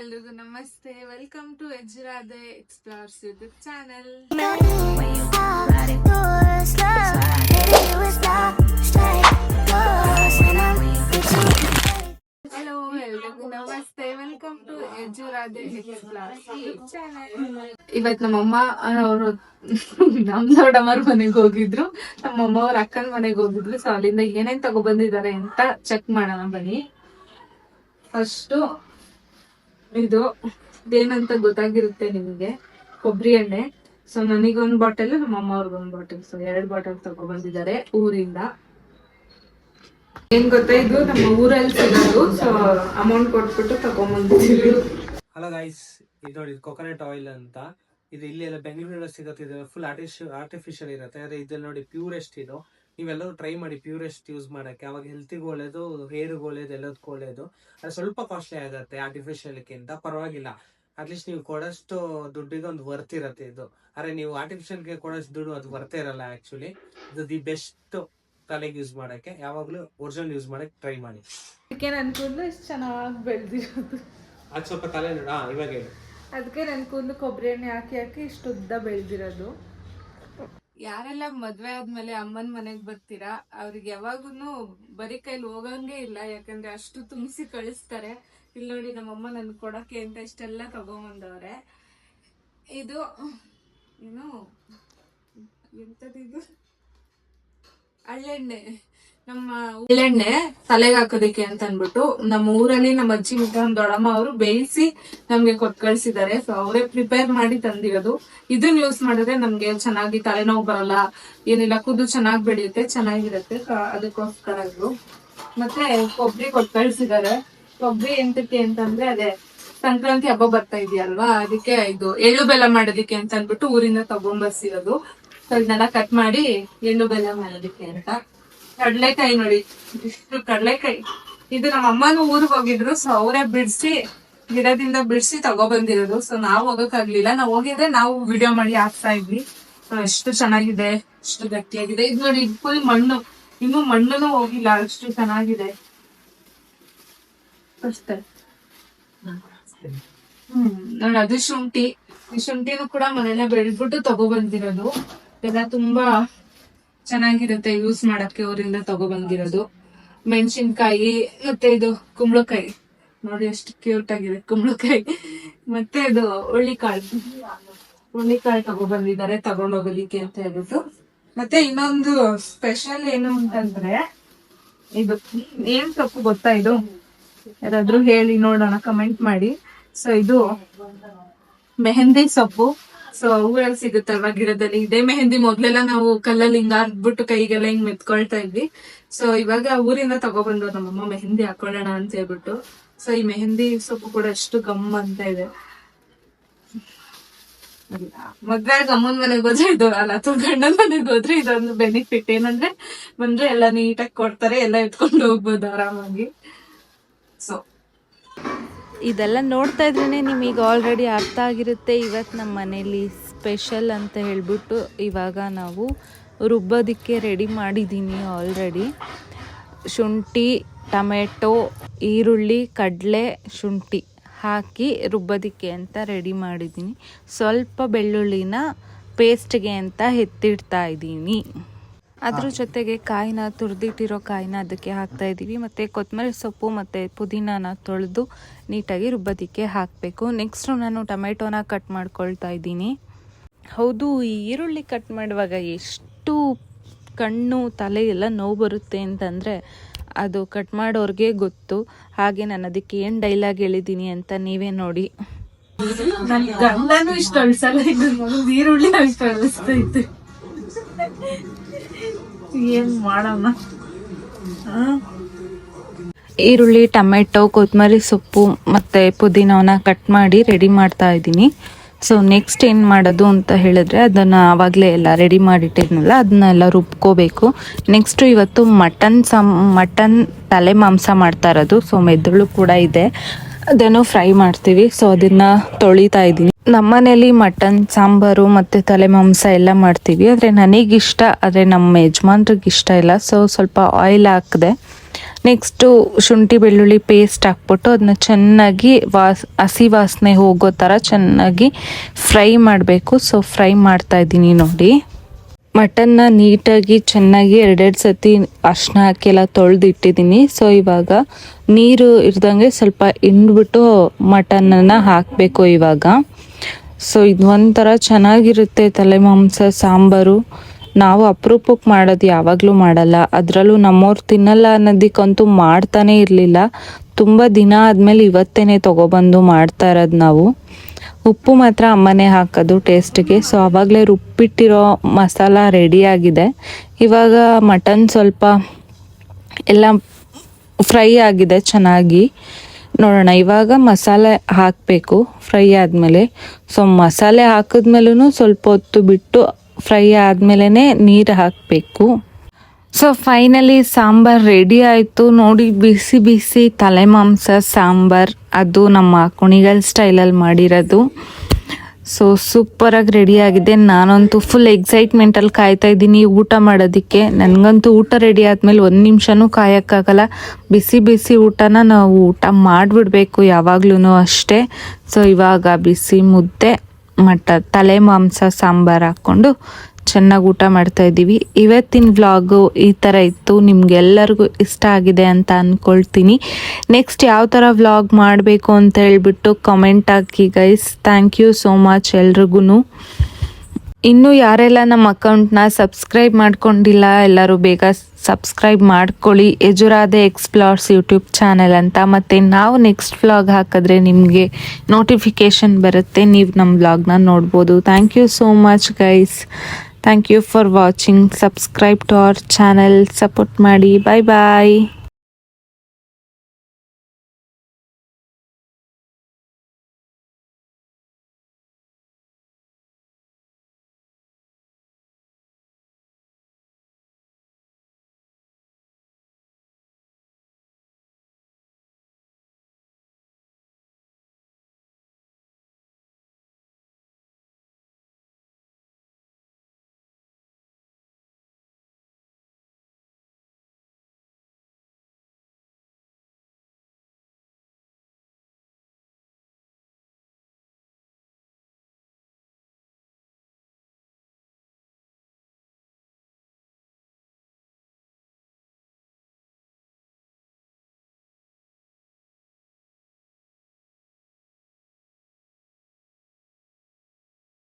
ಎಲ್ರಿಗೂ ನಮಸ್ತೆ. Welcome to ಎಜ್ರಾದೆ ಎಕ್ಸ್ಪ್ಲೋರ್ಸ್ ಯೂಟ್ಯೂಬ್ ಚಾನೆಲ್. ಹಲೋ, ಎಲ್ರಿಗೂ ನಮಸ್ತೆ. ವೆಲ್ಕಮ್ ಟು ಎಜ್ರಾದೆ ಎಕ್ಸ್ಪ್ಲೋರ್ಸ್ ಯೂಟ್ಯೂಬ್ ಚಾನೆಲ್. ಇವತ್ತು ನಮ್ಮಮ್ಮ ಅವರು ನಮ್ ದೊಡ್ಡಮ್ಮರ ಮನೆಗೆ ಹೋಗಿದ್ರು, ನಮ್ಮಮ್ಮ ಅವ್ರ ಅಕ್ಕನ ಮನೆಗೆ ಹೋಗಿದ್ರು. ಸೊ ಅಲ್ಲಿಂದ ಏನೇನ್ ತಗೊಬಂದಿದ್ದಾರೆ ಅಂತ ಚೆಕ್ ಮಾಡೋಣ ಬನ್ನಿ. ಫಸ್ಟ್ ಇದು ಏನಂತ ಗೊತ್ತಾಗಿರುತ್ತೆ ನಿಮಗೆ, ಕೊಬ್ಬರಿ ಎಣ್ಣೆ. ಸೊ ನನಗೊಂದು ಬಾಟಲ್, ನಮ್ಮ ಅಮ್ಮ ಅವ್ರಿಗೊಂದು ಬಾಟಲ್. ಸೊ 2 ಬಾಟಲ್ ತಗೊಬಂದಿದ್ದಾರೆ ಊರಿಂದ. ಏನ್ ಗೊತ್ತಾ, ಇದು ನಮ್ಮ ಊರಲ್ಲಿ ಸಿಗೋದು. ಸೊ ಅಮೌಂಟ್ ಕೊಟ್ಬಿಟ್ಟು ತಗೊಂಡ್ಬಂದಿದ್ದೀವಿ. ಹಲೋ ಗೈಸ್, ಇದು ನೋಡಿ ಕೊಕೊನಟ್ ಆಯಿಲ್ ಅಂತ. ಇದು ಇಲ್ಲಿ ಎಲ್ಲ ಬೆಂಗಳೂರಲ್ಲಿ ಸಿಗುತ್ತೆ. ಇದು ಫುಲ್ ಆರ್ಟಿಫಿಷಿಯಲ್ ಇರುತ್ತೆ. ಆದ್ರೆ ಇದ್ರಲ್ಲಿ ನೋಡಿ ಪ್ಯೂರೆಸ್ಟ್. ಇದು ನೀವೆಲ್ಲರೂ ಟ್ರೈ ಮಾಡಿ ಪ್ಯೂರೆಸ್ಟ್ ಯೂಸ್ ಮಾಡಕ್ಕೆ. ಅವಾಗ ಹೆಲ್ತಿಗೂ ಒಳ್ಳೇದು, ಹೇರ್ಗೂ ಒಳ್ಳೇದು, ಎಲ್ಲದಕ್ಕೂ ಒಳ್ಳೇದು. ಅದು ಸ್ವಲ್ಪ ಕಾಸ್ಟ್ಲಿ ಆಗುತ್ತೆ ಆರ್ಟಿಫಿಷಿಯಲ್ಗಿಂತ, ಪರವಾಗಿಲ್ಲ. ಅಟ್ಲೀಸ್ಟ್ ನೀವು ಕೊಡೋಷ್ಟು ದುಡ್ಡಿಗೆ ಒಂದು ವರ್ತ್ ಇರುತ್ತೆ ಇದು. ಆದ್ರೆ ನೀವು ಆರ್ಟಿಫಿಷಿಯಲ್ಗೆ ಕೊಡೋಷ್ಟು ದುಡ್ಡು ಅದು ವರ್ತ್ ಇರಲ್ಲ. ಆಕ್ಚುಲಿ ಇದು ದಿ ಬೆಸ್ಟ್ ತಲೆಗೆ ಯೂಸ್ ಮಾಡಕ್ಕೆ. ಯಾವಾಗ್ಲೂ ಒರಿಜಿನಲ್ ಯೂಸ್ ಮಾಡಕ್ಕೆ ಟ್ರೈ ಮಾಡಿ. ನನ್ ಕೂದಲು ಇಷ್ಟು ಚೆನ್ನಾಗಿ ಬೆಳೆದಿರೋದು. ಅದು ಸ್ವಲ್ಪ ತಲೆ ನೋಡ ಇವಾಗ ಹೇಳಿ. ಅದಕ್ಕೆ ನನ್ ಕೂದಲು ಕೊಬ್ಬರಿ ಎಣ್ಣೆ ಹಾಕಿ ಹಾಕಿ ಇಷ್ಟು ಉದ್ದ ಬೆಳೆದಿರೋದು. ಯಾರೆಲ್ಲ ಮದ್ವೆ ಆದ್ಮೇಲೆ ಅಮ್ಮನ ಮನೆಗ್ ಬರ್ತೀರಾ, ಅವ್ರಿಗೆ ಯಾವಾಗೂನು ಬರೀ ಕೈಲಿ ಹೋಗಂಗೆ ಇಲ್ಲ. ಯಾಕಂದ್ರೆ ಅಷ್ಟು ತುಂಬಿಸಿ ಕಳಿಸ್ತಾರೆ. ಇಲ್ಲಿ ನೋಡಿ, ನಮ್ಮಮ್ಮ ನನ್ ಕೊಡಕ್ಕೆ ಅಂತ ಇಷ್ಟೆಲ್ಲ ತಗೊಂಬಂದವ್ರೆ. ಇದು ಏನು ಎಂತದಿದು, ಹಳ್ಳೆಣ್ಣೆ. ನಮ್ಮ ಎಳ್ಳೆಣ್ಣೆ ತಲೆಗೆ ಹಾಕೋದಿಕ್ಕೆ ಅಂತ ಅನ್ಬಿಟ್ಟು ನಮ್ಮ ಊರಲ್ಲಿ ನಮ್ಮ ಅಜ್ಜಿ ಮತ್ತೆ ನಮ್ಮ ದೊಡ್ಡಮ್ಮ ಅವರು ಬೇಯಿಸಿ ನಮ್ಗೆ ಕೊಟ್ಟು ಕಳ್ಸಿದ್ದಾರೆ. ಸೊ ಅವರೇ ಪ್ರಿಪೇರ್ ಮಾಡಿ ತಂದಿರೋದು. ಇದನ್ನ ಯೂಸ್ ಮಾಡಿದ್ರೆ ನಮ್ಗೆ ಚೆನ್ನಾಗಿ ತಲೆನೋವು ಬರಲ್ಲ, ಏನಿಲ್ಲ, ಕೂದಲು ಚೆನ್ನಾಗಿ ಬೆಳೆಯುತ್ತೆ, ಚೆನ್ನಾಗಿರುತ್ತೆ. ಅದಕ್ಕೋಸ್ಕರ ಇದು. ಮತ್ತೆ ಕೊಬ್ಬರಿ ಕೊಟ್ಟು ಕಳ್ಸಿದ್ದಾರೆ. ಕೊಬ್ಬರಿ ಎಂತಕ್ಕೆ ಅಂತಂದ್ರೆ, ಅದೇ ಸಂಕ್ರಾಂತಿ ಹಬ್ಬ ಬರ್ತಾ ಇದೆಯಲ್ವಾ, ಅದಕ್ಕೆ ಇದು ಎಳ್ಳು ಬೆಲ್ಲ ಮಾಡೋದಿಕ್ಕೆ ಅಂತ ಅನ್ಬಿಟ್ಟು ಊರಿಂದ ತಗೊಂಡ್ಬರ್ಸಿರೋದು. ಸೊ ಇದನ್ನೆಲ್ಲ ಕಟ್ ಮಾಡಿ ಎಳ್ಳು ಬೆಲ್ಲ ಮಾಡೋದಿಕ್ಕೆ ಅಂತ. ಕಡ್ಲೆಕಾಯಿ ನೋಡಿ, ಇಷ್ಟು ಕಡ್ಲೆಕಾಯಿ. ಇದು ನಮ್ಮ ಅಮ್ಮನೂ ಊರಿಗೆ ಹೋಗಿದ್ರು. ಸೊ ಅವರೇ ಬಿಡಿಸಿ, ಗಿಡದಿಂದ ಬಿಡಿಸಿ ತಗೊಬಂದಿರೋದು. ಸೊ ನಾವು ಹೋಗಕ್ಕಾಗ್ಲಿಲ್ಲ. ನಾವು ಹೋಗಿದ್ರೆ ನಾವು ವಿಡಿಯೋ ಮಾಡಿ ಹಾಕ್ತಾ ಇದ್ವಿ. ಎಷ್ಟು ಚೆನ್ನಾಗಿದೆ, ಎಷ್ಟು ಗಟ್ಟಿಯಾಗಿದೆ. ಇದು ನೋಡಿ, ಫುಲ್ ಮಣ್ಣು, ಇನ್ನು ಮಣ್ಣುನು ಹೋಗಿಲ್ಲ, ಅಷ್ಟು ಚೆನ್ನಾಗಿದೆ ಅಷ್ಟೇ. ನೋಡಿ, ಅದು ಶುಂಠಿ. ಈ ಶುಂಠಿನೂ ಕೂಡ ಮನೆಯಲ್ಲೇ ಬೆಳೆದ್ಬಿಟ್ಟು ತಗೊಬಂದಿರೋದು. ಎಲ್ಲ ತುಂಬಾ ಚೆನ್ನಾಗಿರುತ್ತೆ ಯೂಸ್ ಮಾಡಕ್ಕೆ, ಊರಿಂದ ತಗೊಬಂದಿರೋದು. ಮೆಣಸಿನ್ಕಾಯಿ, ಮತ್ತೆ ಇದು ಕುಂಬಳಕಾಯಿ ನೋಡಿ, ಎಷ್ಟು ಕ್ಯೂಟ್ ಆಗಿದೆ ಕುಂಬಳಕಾಯಿ. ಮತ್ತೆ ಇದು ಹುಳ್ಳಿಕಾಳು ತಗೊಬಂದಿದ್ದಾರೆ ತಗೊಂಡೋಗೋದಿಕ್ಕೆ ಅಂತ ಹೇಳ್ಬಿಟ್ಟು. ಮತ್ತೆ ಇನ್ನೊಂದು ಸ್ಪೆಷಲ್ ಏನು ಅಂತಂದ್ರೆ, ಇದು ಏನ್ ಸೊಪ್ಪು ಗೊತ್ತಾ? ಇದು ಯಾರಾದ್ರೂ ಹೇಳಿ ನೋಡೋಣ, ಕಮೆಂಟ್ ಮಾಡಿ. ಸೊ ಇದು ಮೆಹಂದಿ ಸೊಪ್ಪು. ಸೊ ಊರಲ್ಲಿ ಸಿಗುತ್ತಲ್ವಾ ಗಿಡದಲ್ಲಿ. ಇದೇ ಮೆಹಂದಿ ಮೊದ್ಲೆಲ್ಲ ನಾವು ಕಲ್ಲಲ್ಲಿ ಹಿಂಗ ಹಾಕ್ಬಿಟ್ಟು ಕೈಗೆಲ್ಲ ಹಿಂಗ್ ಮೆತ್ಕೊಳ್ತಾ ಇದ್ವಿ. ಸೊ ಇವಾಗ ಊರಿಂದ ತಗೊಬಂದು ನಮ್ಮಮ್ಮ ಮೆಹಂದಿ ಹಾಕೊಳ್ಳೋಣ ಅಂತ ಹೇಳ್ಬಿಟ್ಟು. ಸೊ ಈ ಮೆಹಂದಿ ಸೊಪ್ಪು ಕೂಡ ಎಷ್ಟು ಗಮ್ ಅಂತ ಇದೆ. ಮದ್ವೆ ಅಮ್ಮನ ಮನೆಗೆ ಹೋದ್ರೆ ಇದು ಅಲ್ಲ, ಅಥವಾ ಗಂಡನ ಮನೆಗೆ ಹೋದ್ರೆ ಇದೊಂದು ಬೆನಿಫಿಟ್. ಏನಂದ್ರೆ ಬಂದ್ರೆ ಎಲ್ಲ ನೀಟಾಗಿ ಕೊಡ್ತಾರೆ, ಎಲ್ಲ ಎತ್ಕೊಂಡು ಹೋಗ್ಬೋದು ಆರಾಮಾಗಿ. ಸೊ ಇದೆಲ್ಲ ನೋಡ್ತಾ ಇದ್ರೇ ನಿಮಗೆ ಆಲ್ರೆಡಿ ಅರ್ಥ ಆಗಿರುತ್ತೆ ಇವತ್ತು ನಮ್ಮ ಮನೇಲಿ ಸ್ಪೆಷಲ್ ಅಂತ ಹೇಳ್ಬಿಟ್ಟು. ಇವಾಗ ನಾವು ರುಬ್ಬೋದಕ್ಕೆ ರೆಡಿ ಮಾಡಿದ್ದೀನಿ ಆಲ್ರೆಡಿ. ಶುಂಠಿ, ಟೊಮೆಟೊ, ಈರುಳ್ಳಿ, ಕಡಲೆ, ಶುಂಠಿ ಹಾಕಿ ರುಬ್ಬೋದಕ್ಕೆ ಅಂತ ರೆಡಿ ಮಾಡಿದ್ದೀನಿ. ಸ್ವಲ್ಪ ಬೆಳ್ಳುಳ್ಳಿನ ಪೇಸ್ಟ್ಗೆ ಅಂತ ಎತ್ತಿಡ್ತಾ ಇದ್ದೀನಿ. ಅದ್ರ ಜೊತೆಗೆ ಕಾಯಿನ, ತುರಿದಿಟ್ಟಿರೋ ಕಾಯಿನ ಅದಕ್ಕೆ ಹಾಕ್ತಾ ಇದ್ದೀವಿ. ಮತ್ತು ಕೊತ್ತಂಬರಿ ಸೊಪ್ಪು ಮತ್ತು ಪುದೀನಾನ ತೊಳೆದು ನೀಟಾಗಿ ರುಬ್ಬೋದಕ್ಕೆ ಹಾಕಬೇಕು. ನೆಕ್ಸ್ಟು ನಾನು ಟೊಮೆಟೊನ ಕಟ್ ಮಾಡ್ಕೊಳ್ತಾ ಇದ್ದೀನಿ. ಹೌದು, ಈ ಈರುಳ್ಳಿ ಕಟ್ ಮಾಡುವಾಗ ಎಷ್ಟು ಕಣ್ಣು, ತಲೆ ಎಲ್ಲ ನೋವು ಬರುತ್ತೆ ಅಂತಂದರೆ ಅದು ಕಟ್ ಮಾಡೋರಿಗೆ ಗೊತ್ತು. ಹಾಗೆ ನಾನು ಅದಕ್ಕೆ ಏನು ಡೈಲಾಗ್ ಹೇಳಿದ್ದೀನಿ ಅಂತ ನೀವೇ ನೋಡಿ. ನನ್ ಗಂಡನೂ ಇಷ್ಟ ಅಳ್ಸಲ್ಲ, ಈರುಳ್ಳಿ ಇಷ್ಟ ಅಳಿಸ್ತೈತೆ. ಏನ್ ಮಾಡೋಣ? ಈರುಳ್ಳಿ, ಟೊಮೆಟೊ, ಕೊತ್ತಂಬರಿ ಸೊಪ್ಪು ಮತ್ತು ಪುದೀನವನ್ನ ಕಟ್ ಮಾಡಿ ರೆಡಿ ಮಾಡ್ತಾ ಇದ್ದೀನಿ. ಸೊ ನೆಕ್ಸ್ಟ್ ಏನು ಮಾಡೋದು ಅಂತ ಹೇಳಿದ್ರೆ, ಅದನ್ನು ಆವಾಗಲೇ ಎಲ್ಲ ರೆಡಿ ಮಾಡಿಟ್ಟಿದ್ನಲ್ಲ, ಅದನ್ನೆಲ್ಲ ರುಬ್ಕೋಬೇಕು. ನೆಕ್ಸ್ಟು ಇವತ್ತು ಮಟನ್ ತಲೆ ಮಾಂಸ ಮಾಡ್ತಾ ಇರೋದು. ಸೊ ಮೆದುಳು ಕೂಡ ಇದೆ, ಅದನ್ನು ಫ್ರೈ ಮಾಡ್ತೀವಿ. ಸೊ ಅದನ್ನು ತೊಳಿತಾ ಇದ್ದೀನಿ. ನಮ್ಮನೇಲಿ ಮಟನ್ ಸಾಂಬಾರು ಮತ್ತು ತಲೆ ಮಾಂಸ ಎಲ್ಲ ಮಾಡ್ತೀವಿ. ಆದರೆ ನನಗಿಷ್ಟ, ಆದರೆ ನಮ್ಮ ಯಜಮಾನ್ರಿಗೆ ಇಷ್ಟ ಇಲ್ಲ. ಸೊ ಸ್ವಲ್ಪ ಆಯಿಲ್ ಹಾಕಿದೆ. ನೆಕ್ಸ್ಟು ಶುಂಠಿ ಬೆಳ್ಳುಳ್ಳಿ ಪೇಸ್ಟ್ ಹಾಕ್ಬಿಟ್ಟು ಅದನ್ನ ಚೆನ್ನಾಗಿ ಹಸಿ ವಾಸನೆ ಹೋಗೋ ಥರ ಚೆನ್ನಾಗಿ ಫ್ರೈ ಮಾಡಬೇಕು. ಸೊ ಫ್ರೈ ಮಾಡ್ತಾ ಇದ್ದೀನಿ ನೋಡಿ. ಮಟನ್ನ ನೀಟಾಗಿ ಚೆನ್ನಾಗಿ 2 ಸತಿ ಅರ್ಶಿನ ಹಾಕಿ ಎಲ್ಲ ತೊಳೆದಿಟ್ಟಿದ್ದೀನಿ. ಸೊ ಇವಾಗ ನೀರು ಇರ್ದಂಗೆ ಸ್ವಲ್ಪ ಹಿಂಡ್ಬಿಟ್ಟು ಮಟನನ್ನು ಹಾಕಬೇಕು ಇವಾಗ. ಸೊ ಇದು ಒಂಥರ ಚೆನ್ನಾಗಿರುತ್ತೆ ತಲೆ ಮಾಂಸ ಸಾಂಬಾರು. ನಾವು ಅಪರೂಪಕ್ಕೆ ಮಾಡೋದು, ಯಾವಾಗಲೂ ಮಾಡಲ್ಲ. ಅದರಲ್ಲೂ ನಮ್ಮವ್ರು ತಿನ್ನಲ್ಲ ಅನ್ನೋದಕ್ಕಂತೂ ಮಾಡ್ತಾನೆ ಇರಲಿಲ್ಲ. ತುಂಬ ದಿನ ಆದಮೇಲೆ ಇವತ್ತೇ ತೊಗೊಬಂದು ಮಾಡ್ತಾ ಇರೋದು ನಾವು. ಉಪ್ಪು ಮಾತ್ರ ಅಮ್ಮನೇ ಹಾಕೋದು ಟೇಸ್ಟಿಗೆ. ಸೊ ಆವಾಗಲೇ ರುಬ್ಬಿಟ್ಟಿರೋ ಮಸಾಲ ರೆಡಿಯಾಗಿದೆ. ಇವಾಗ ಮಟನ್ ಸ್ವಲ್ಪ ಎಲ್ಲ ಫ್ರೈ ಆಗಿದೆ ಚೆನ್ನಾಗಿ. ನೋಡೋಣ ಇವಾಗ ಮಸಾಲೆ ಹಾಕಬೇಕು ಫ್ರೈ ಆದಮೇಲೆ. ಸೊ ಮಸಾಲೆ ಹಾಕಿದ್ಮೇಲೂ ಸ್ವಲ್ಪ ಹೊತ್ತು ಬಿಟ್ಟು ಫ್ರೈ ಆದಮೇಲೆ ನೀರು ಹಾಕಬೇಕು. ಸೊ ಫೈನಲಿ ಸಾಂಬಾರು ರೆಡಿ ಆಯಿತು ನೋಡಿ. ಬಿಸಿ ಬಿಸಿ ತಲೆ ಮಾಂಸ ಸಾಂಬಾರು, ಅದು ನಮ್ಮ ಕುಣಿಗಲ್ ಸ್ಟೈಲಲ್ಲಿ ಮಾಡಿರೋದು. ಸೊ ಸೂಪರಾಗಿ ರೆಡಿಯಾಗಿದೆ. ನಾನಂತೂ ಫುಲ್ ಎಕ್ಸೈಟ್ಮೆಂಟಲ್ಲಿ ಕಾಯ್ತಾ ಇದ್ದೀನಿ ಊಟ ಮಾಡೋದಕ್ಕೆ. ನನಗಂತೂ ಊಟ ರೆಡಿ ಆದಮೇಲೆ 1 ನಿಮಿಷನೂ ಕಾಯೋಕ್ಕಾಗಲ್ಲ. ಬಿಸಿ ಬಿಸಿ ಊಟನ ನಾವು ಊಟ ಮಾಡಿಬಿಡ್ಬೇಕು ಯಾವಾಗ್ಲೂ ಅಷ್ಟೇ. ಸೊ ಇವಾಗ ಬಿಸಿ ಮುದ್ದೆ ತಲೆ ಮಾಂಸ ಸಾಂಬಾರು ಹಾಕ್ಕೊಂಡು ಚೆನ್ನಾಗಿ ಊಟ ಮಾಡ್ತಾ ಇದ್ದೀವಿ. ಇವತ್ತಿನ ವ್ಲಾಗು ಈ ಥರ ಇತ್ತು. ನಿಮ್ಗೆಲ್ಲರಿಗೂ ಇಷ್ಟ ಆಗಿದೆ ಅಂತ ಅಂದ್ಕೊಳ್ತೀನಿ. ನೆಕ್ಸ್ಟ್ ಯಾವ ಥರ ವ್ಲಾಗ್ ಮಾಡಬೇಕು ಅಂತ ಹೇಳ್ಬಿಟ್ಟು ಕಮೆಂಟ್ ಹಾಕಿ guys. Thank you so much ಎಲ್ರಿಗೂ. ಇನ್ನೂ ಯಾರೆಲ್ಲ ನಮ್ಮ ಅಕೌಂಟ್ನ ಸಬ್ಸ್ಕ್ರೈಬ್ ಮಾಡ್ಕೊಂಡಿಲ್ಲ ಎಲ್ಲರೂ ಬೇಗ ಸಬ್ಸ್ಕ್ರೈಬ್ ಮಾಡ್ಕೊಳ್ಳಿ. ಎಜುರಾದೆ ಎಕ್ಸ್ಪ್ಲೋರ್ಸ್ ಯೂಟ್ಯೂಬ್ ಚಾನೆಲ್ ಅಂತ. ಮತ್ತು ನಾವು ನೆಕ್ಸ್ಟ್ ವ್ಲಾಗ್ ಹಾಕಿದ್ರೆ ನಿಮಗೆ ನೋಟಿಫಿಕೇಷನ್ ಬರುತ್ತೆ, ನೀವು ನಮ್ಮ ವ್ಲಾಗ್ನ ನೋಡ್ಬೋದು. Thank you so much guys. Thank you for watching. Subscribe to our channel, support ಮಾಡಿ. ಬಾಯ್ ಬಾಯ್.